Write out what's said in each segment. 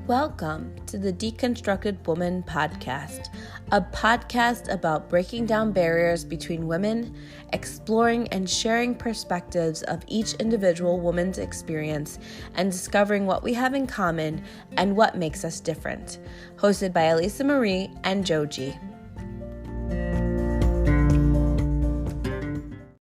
Welcome to the Deconstructed Woman podcast, a podcast about breaking down barriers between women, exploring and sharing perspectives of each individual woman's experience, and discovering what we have in common and what makes us different. Hosted by Elisa Marie and Joji.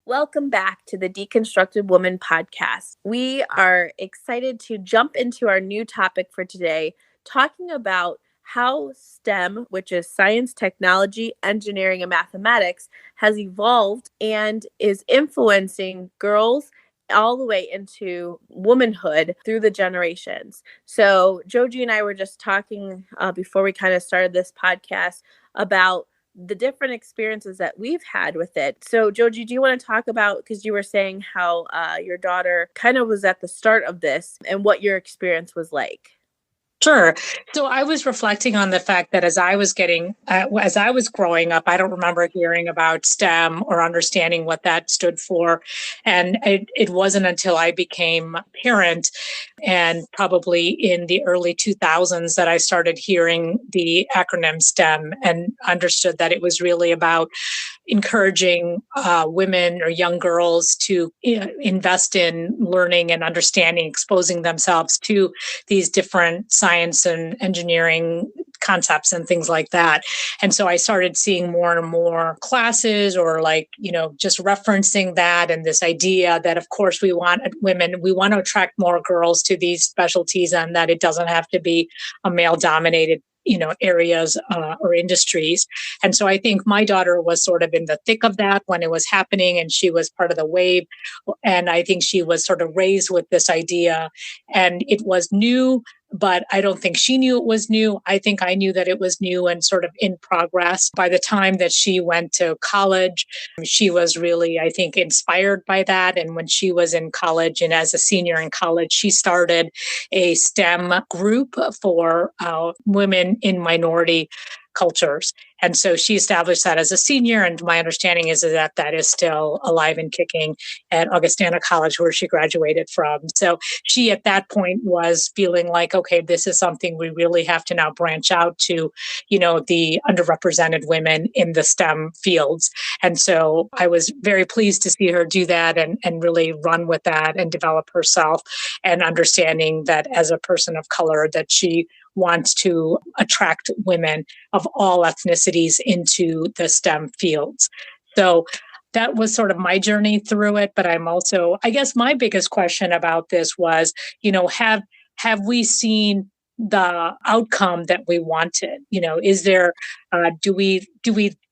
Welcome back to the Deconstructed Woman podcast. We are excited to jump into our new topic for today, talking about how STEM, which is science, technology, engineering, and mathematics, has evolved and is influencing girls all the way into womanhood through the generations. So Joji and I were just talking before we kind of started this podcast about the different experiences that we've had with it. So Joji, do you want to talk about, because you were saying how your daughter kind of was at the start of this and what your experience was like? Sure. So I was reflecting on the fact that as I was growing up, I don't remember hearing about STEM or understanding what that stood for. And it wasn't until I became a parent and probably in the early 2000s that I started hearing the acronym STEM and understood that it was really about encouraging women or young girls to invest in learning and understanding, exposing themselves to these different science and engineering concepts and things like that. And so I started seeing more and more classes or just referencing that and this idea that, of course, we want to attract more girls to these specialties and that it doesn't have to be a male dominated areas or industries. And so I think my daughter was sort of in the thick of that when it was happening, and she was part of the wave. And I think she was sort of raised with this idea, and it was new, but I don't think she knew it was new. I think I knew that it was new and sort of in progress. By the time that she went to college, she was really, I think, inspired by that. And when she was in college and as a senior in college, she started a STEM group for women in minority cultures. And so she established that as a senior. And my understanding is that that is still alive and kicking at Augustana College, where she graduated from. So she at that point was feeling like, okay, this is something we really have to now branch out to, the underrepresented women in the STEM fields. And so I was very pleased to see her do that and really run with that and develop herself, and understanding that as a person of color, that she wants to attract women of all ethnicities into the STEM fields. So that was sort of my journey through it. But I'm also, I guess my biggest question about this was, have we seen the outcome that we wanted? Is there, do we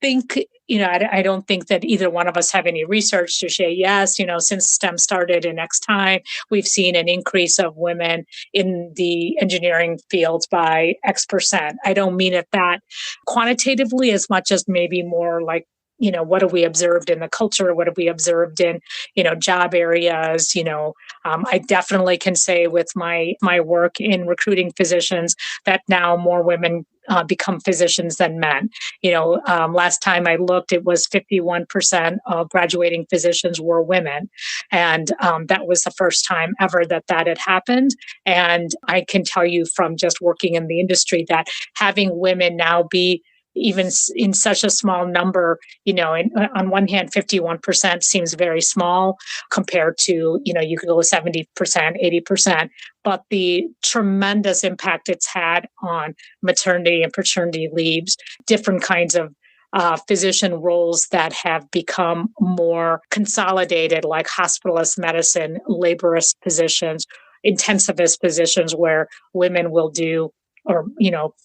think, I don't think that either one of us have any research to say, yes, since STEM started in X time, we've seen an increase of women in the engineering fields by X percent. I don't mean it that quantitatively as much as maybe more like, what have we observed in the culture? What have we observed in, job areas? I definitely can say with my work in recruiting physicians that now more women become physicians than men. Last time I looked, it was 51% of graduating physicians were women. And that was the first time ever that had happened. And I can tell you from just working in the industry that having women now be even in such a small number, on one hand, 51% seems very small compared to, you could go 70%, 80%, but the tremendous impact it's had on maternity and paternity leaves, different kinds of physician roles that have become more consolidated, like hospitalist medicine, laborist positions, intensivist positions where women will do, or,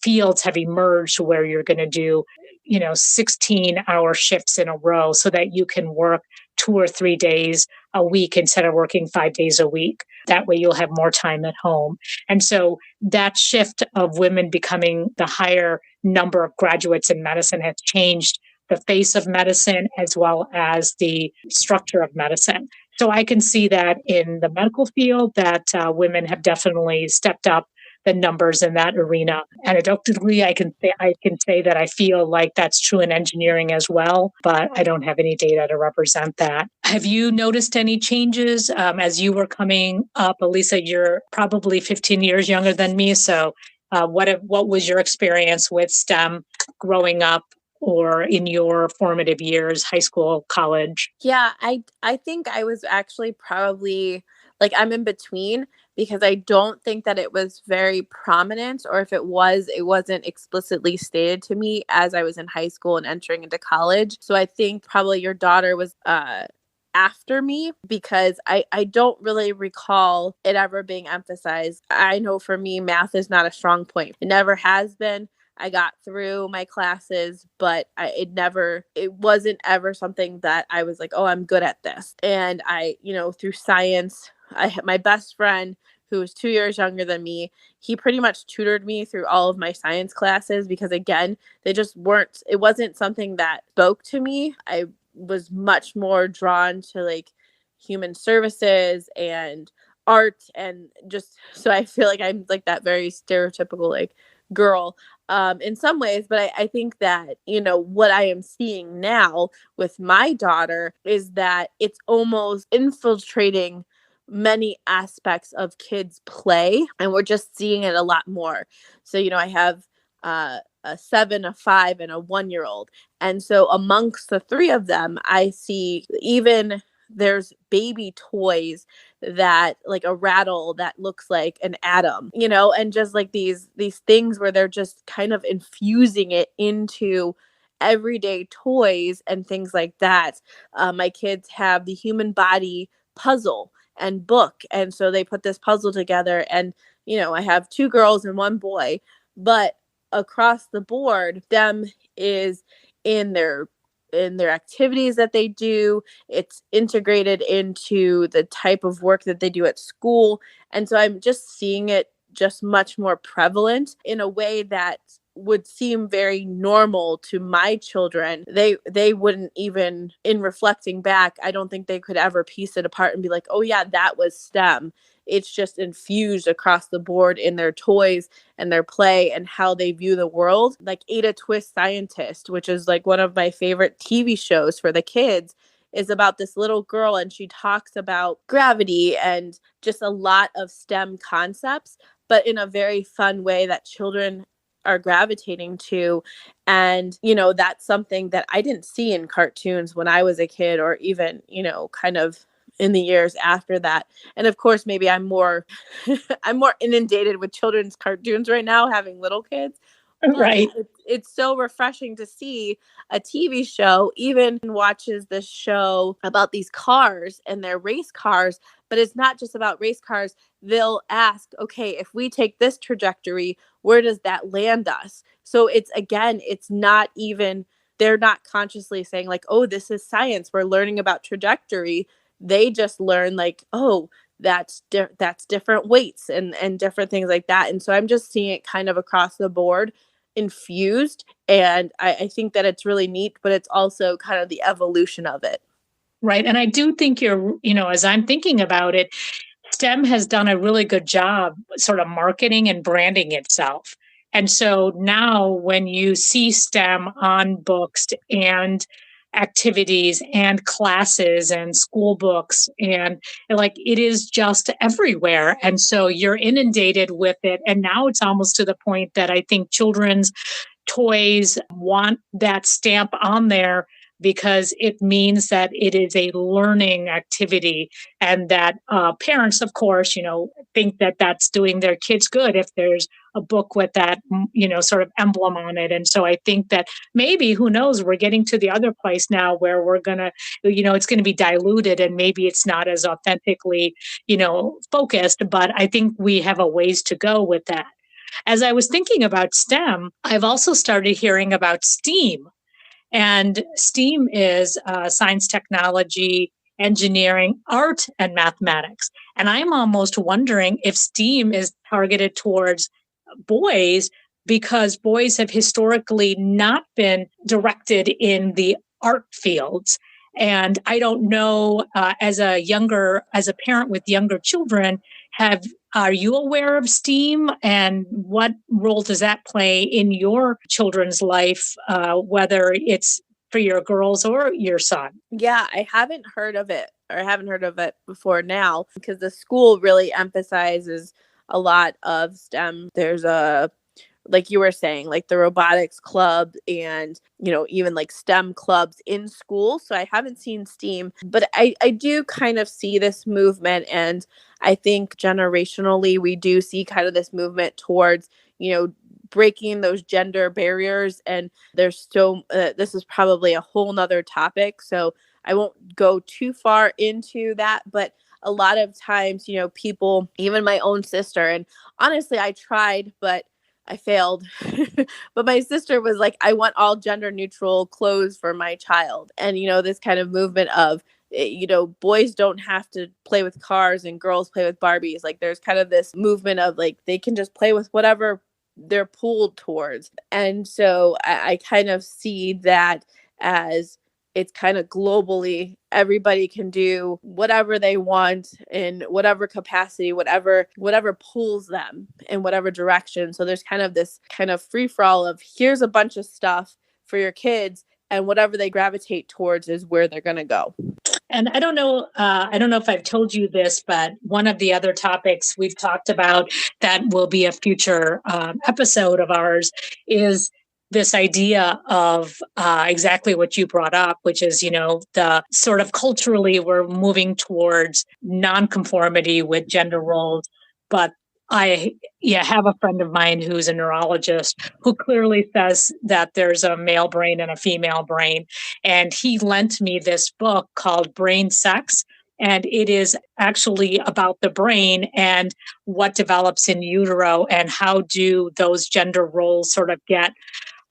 fields have emerged where you're going to do, 16-hour shifts in a row so that you can work 2 or 3 days a week instead of working 5 days a week. That way you'll have more time at home. And so that shift of women becoming the higher number of graduates in medicine has changed the face of medicine as well as the structure of medicine. So I can see that in the medical field that women have definitely stepped up the numbers in that arena. Anecdotally, I can say that I feel like that's true in engineering as well, but I don't have any data to represent that. Have you noticed any changes as you were coming up? Elisa, you're probably 15 years younger than me, so what was your experience with STEM growing up or in your formative years, high school, college? Yeah, I think I was actually probably like I'm in between because I don't think that it was very prominent, or if it was, it wasn't explicitly stated to me as I was in high school and entering into college. So I think probably your daughter was after me because I don't really recall it ever being emphasized. I know for me math is not a strong point. It never has been. I got through my classes, but it wasn't ever something that I was like, oh, I'm good at this. And through science, I had my best friend who was 2 years younger than me. He pretty much tutored me through all of my science classes because, again, it wasn't something that spoke to me. I was much more drawn to like human services and art, and just so I feel like I'm like that very stereotypical like girl in some ways. But I think that, what I am seeing now with my daughter is that it's almost infiltrating many aspects of kids' play, and we're just seeing it a lot more. So, I have a 7, a 5, and a 1 year old. And so, amongst the three of them, I see even there's baby toys that like a rattle that looks like an atom, and just like these things where they're just kind of infusing it into everyday toys and things like that. My kids have the human body puzzle and book, and so they put this puzzle together, and I have two girls and one boy, but across the board them is in their activities that they do. It's integrated into the type of work that they do at school. And so I'm just seeing it just much more prevalent in a way that would seem very normal to my children. They wouldn't even, in reflecting back, I don't think they could ever piece it apart and be like, oh yeah, that was STEM. It's just infused across the board in their toys and their play and how they view the world. Like Ada Twist Scientist, which is like one of my favorite TV shows for the kids, is about this little girl, and she talks about gravity and just a lot of STEM concepts, but in a very fun way that children are gravitating to. And, that's something that I didn't see in cartoons when I was a kid, or even, kind of in the years after that. And of course, maybe I'm more I'm more inundated with children's cartoons right now, having little kids. But Right. it's so refreshing to see a TV show, even watches this show about these cars and their race cars, but it's not just about race cars. They'll ask, okay, if we take this trajectory, where does that land us? So it's not even, they're not consciously saying, like, oh, this is science. We're learning about trajectory. They just learn, like, oh, that's different weights and different things like that. And so I'm just seeing it kind of across the board infused. And I think that it's really neat, but it's also kind of the evolution of it. Right. And I do think as I'm thinking about it, STEM has done a really good job sort of marketing and branding itself. And so now when you see STEM on books and activities and classes and school books, and like it is just everywhere. And so you're inundated with it. And now it's almost to the point that I think children's toys want that stamp on there because it means that it is a learning activity, and that parents, of course, think that that's doing their kids good if there's a book with that sort of emblem on it. And so I think that maybe, who knows, we're getting to the other place now where we're going to, it's going to be diluted, and maybe it's not as authentically focused, but I think we have a ways to go with that. As I was thinking about STEM, I've also started hearing about STEAM. And STEAM is science, technology, engineering, art, and mathematics. And I'm almost wondering if STEAM is targeted towards boys, because boys have historically not been directed in the art fields. And I don't know, as a parent with younger children, are you aware of STEAM, and what role does that play in your children's life, whether it's for your girls or your son? Yeah, I haven't heard of it, or I haven't heard of it before now, because the school really emphasizes a lot of STEM. There's a like you were saying, like the robotics club and, even like STEM clubs in school. So I haven't seen STEAM, but I do kind of see this movement. And I think generationally, we do see kind of this movement towards, breaking those gender barriers. And this is probably a whole nother topic. So I won't go too far into that, but a lot of times, people, even my own sister, and honestly, I tried, but I failed. But my sister was like, I want all gender neutral clothes for my child. And, this kind of movement of, boys don't have to play with cars and girls play with Barbies. Like there's kind of this movement of like, they can just play with whatever they're pulled towards. And so I kind of see that as it's kind of globally, everybody can do whatever they want in whatever capacity, whatever pulls them in whatever direction. So there's kind of this kind of free for all of, here's a bunch of stuff for your kids, and whatever they gravitate towards is where they're going to go. And I don't know if I've told you this, but one of the other topics we've talked about that will be a future episode of ours is this idea of exactly what you brought up, which is, the sort of culturally we're moving towards nonconformity with gender roles. But I have a friend of mine who's a neurologist who clearly says that there's a male brain and a female brain. And he lent me this book called Brain Sex. And it is actually about the brain and what develops in utero and how do those gender roles sort of get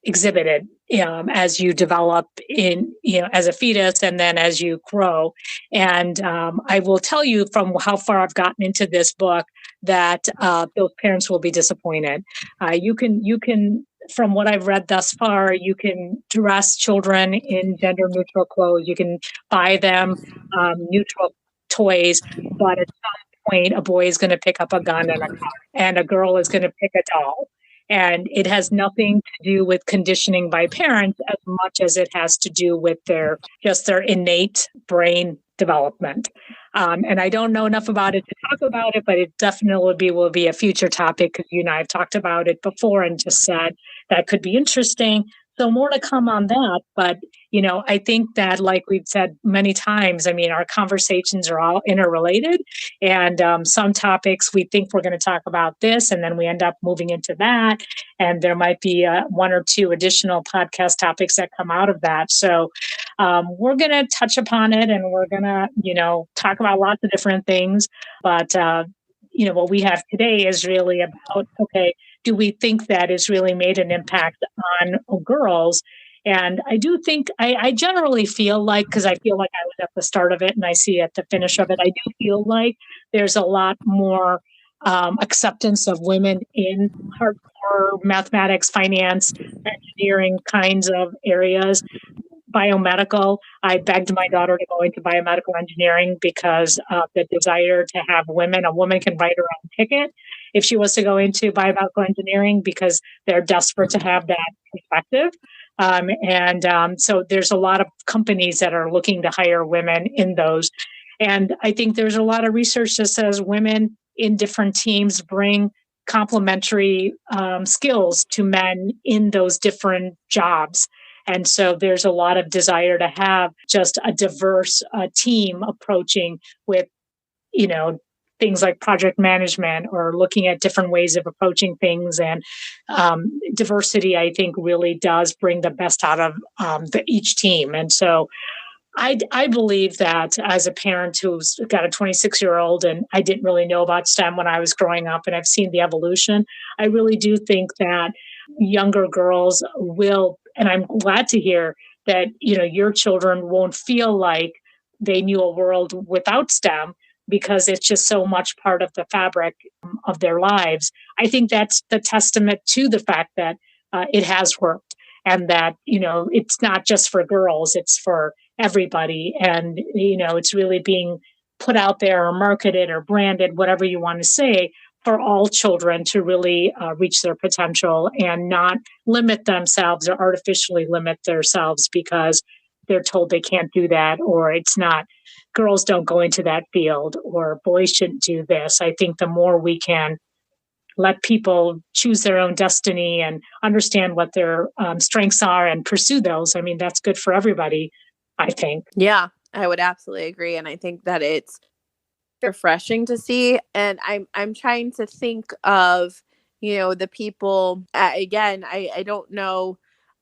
exhibited as you develop as a fetus and then as you grow. And I will tell you from how far I've gotten into this book that those parents will be disappointed. You can, from what I've read thus far, you can dress children in gender neutral clothes. You can buy them neutral toys, but at some point, a boy is going to pick up a gun and a car, and a girl is going to pick a doll. And it has nothing to do with conditioning by parents as much as it has to do with their innate brain development. And I don't know enough about it to talk about it, but it definitely will be a future topic because you and I have talked about it before and just said that could be interesting. So more to come on that. But, I think that like we've said many times, our conversations are all interrelated. And some topics we think we're going to talk about this, and then we end up moving into that. And there might be one or two additional podcast topics that come out of that. So we're going to touch upon it and we're going to, talk about lots of different things. But, what we have today is really about, okay, do we think that it's really made an impact on girls? And I do think, I generally feel like, because I feel like I was at the start of it and I see at the finish of it, I do feel like there's a lot more acceptance of women in hardcore mathematics, finance, engineering kinds of areas. Biomedical, I begged my daughter to go into biomedical engineering because of the desire to have women. A woman can write her own ticket if she was to go into biomedical engineering because they're desperate to have that perspective. So there's a lot of companies that are looking to hire women in those. And I think there's a lot of research that says women in different teams bring complementary skills to men in those different jobs. And so there's a lot of desire to have just a diverse team approaching with, things like project management or looking at different ways of approaching things. And diversity, I think, really does bring the best out of each team. And so I believe that as a parent who's got a 26-year-old and I didn't really know about STEM when I was growing up and I've seen the evolution, I really do think that younger girls will, and I'm glad to hear that, your children won't feel like they knew a world without STEM because it's just so much part of the fabric of their lives. I think that's the testament to the fact that it has worked and that, it's not just for girls, it's for everybody. And, it's really being put out there or marketed or branded, whatever you want to say, for all children to really reach their potential and not limit themselves or artificially limit themselves because they're told they can't do that, or it's not, girls don't go into that field, or boys shouldn't do this. I think the more we can let people choose their own destiny and understand what their strengths are and pursue those. I mean, that's good for everybody, I think. Yeah, I would absolutely agree. And I think that it's refreshing to see. And I'm trying to think of, the people, again, I don't know.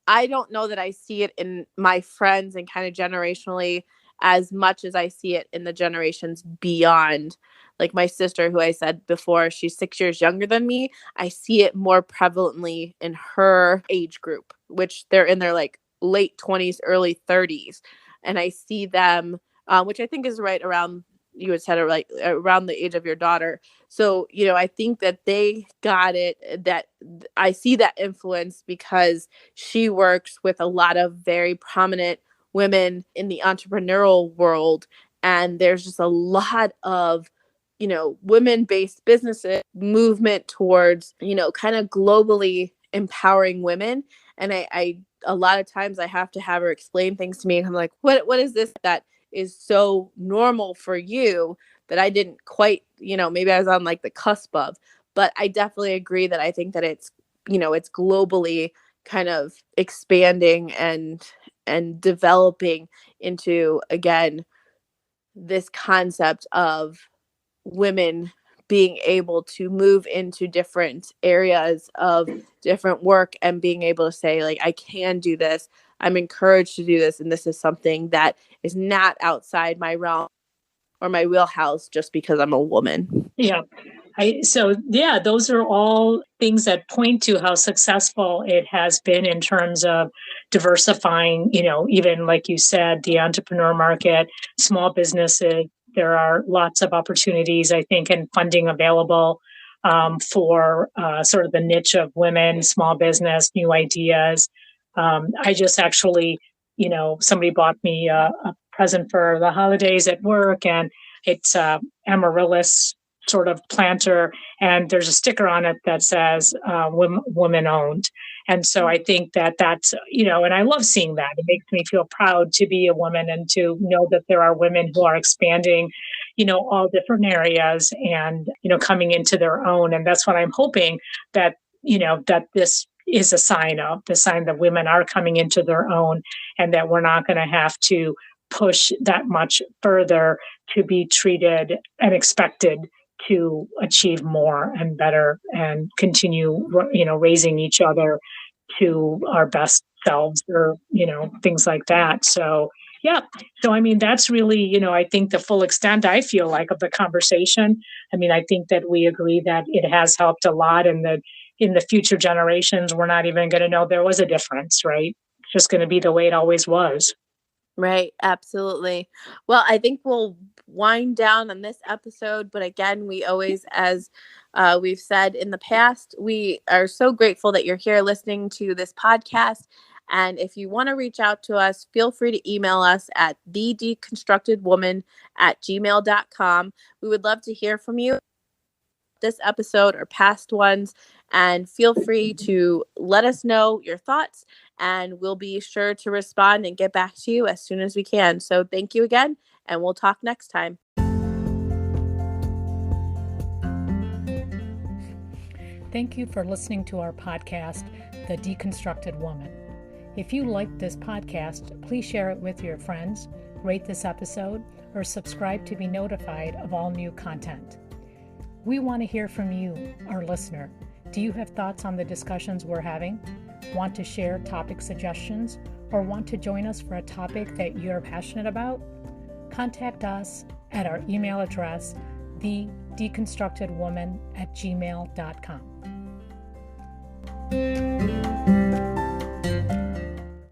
I don't know that I see it in my friends and kind of generationally as much as I see it in the generations beyond. Like my sister, who I said before, she's 6 years younger than me. I see it more prevalently in her age group, which they're in their like late 20s, early 30s. And I see them, which I think is right around, you had said, like around the age of your daughter. So, I think that they got it, that I see that influence because she works with a lot of very prominent women in the entrepreneurial world. And there's just a lot of, women-based businesses movement towards, kind of globally empowering women. And I a lot of times I have to have her explain things to me. And I'm like, what is this that is so normal for you that I didn't quite, maybe I was on like the cusp of. But I definitely agree that I think that it's globally kind of expanding and developing into, again, this concept of women being able to move into different areas of different work and being able to say, like, I can do this. I'm encouraged to do this. And this is something that is not outside my realm or my wheelhouse just because I'm a woman. Yeah. Those are all things that point to how successful it has been in terms of diversifying, even like you said, the entrepreneur market, small businesses. There are lots of opportunities, I think, and funding available for sort of the niche of women, small business, new ideas. I just actually, somebody bought me a present for the holidays at work, and it's amaryllis sort of planter, and there's a sticker on it that says women owned. And so I think that's, and I love seeing that. It makes me feel proud to be a woman and to know that there are women who are expanding, all different areas and, coming into their own. And that's what I'm hoping that, that this is a sign of, the sign that women are coming into their own, and that we're not going to have to push that much further to be treated and expected to achieve more and better and continue, raising each other to our best selves, or, things like that. So, yeah. So, I mean, that's really, I think the full extent, I feel like, of the conversation. I mean, I think that we agree that it has helped a lot, and that in the future generations, we're not even going to know there was a difference, right? It's just going to be the way it always was. Right, absolutely. Well, I think we'll wind down on this episode, but again, we always, as we've said in the past, we are so grateful that you're here listening to this podcast. And if you want to reach out to us, feel free to email us at thedeconstructedwoman@gmail.com. We would love to hear from you this episode or past ones, and feel free to let us know your thoughts, and we'll be sure to respond and get back to you as soon as we can. So thank you again, and we'll talk next time. Thank you for listening to our podcast, The Deconstructed Woman. If you liked this podcast, please share it with your friends, rate this episode, or subscribe to be notified of all new content. We want to hear from you, our listener. Do you have thoughts on the discussions we're having? Want to share topic suggestions, or want to join us for a topic that you're passionate about? Contact us at our email address, thedeconstructedwoman@gmail.com.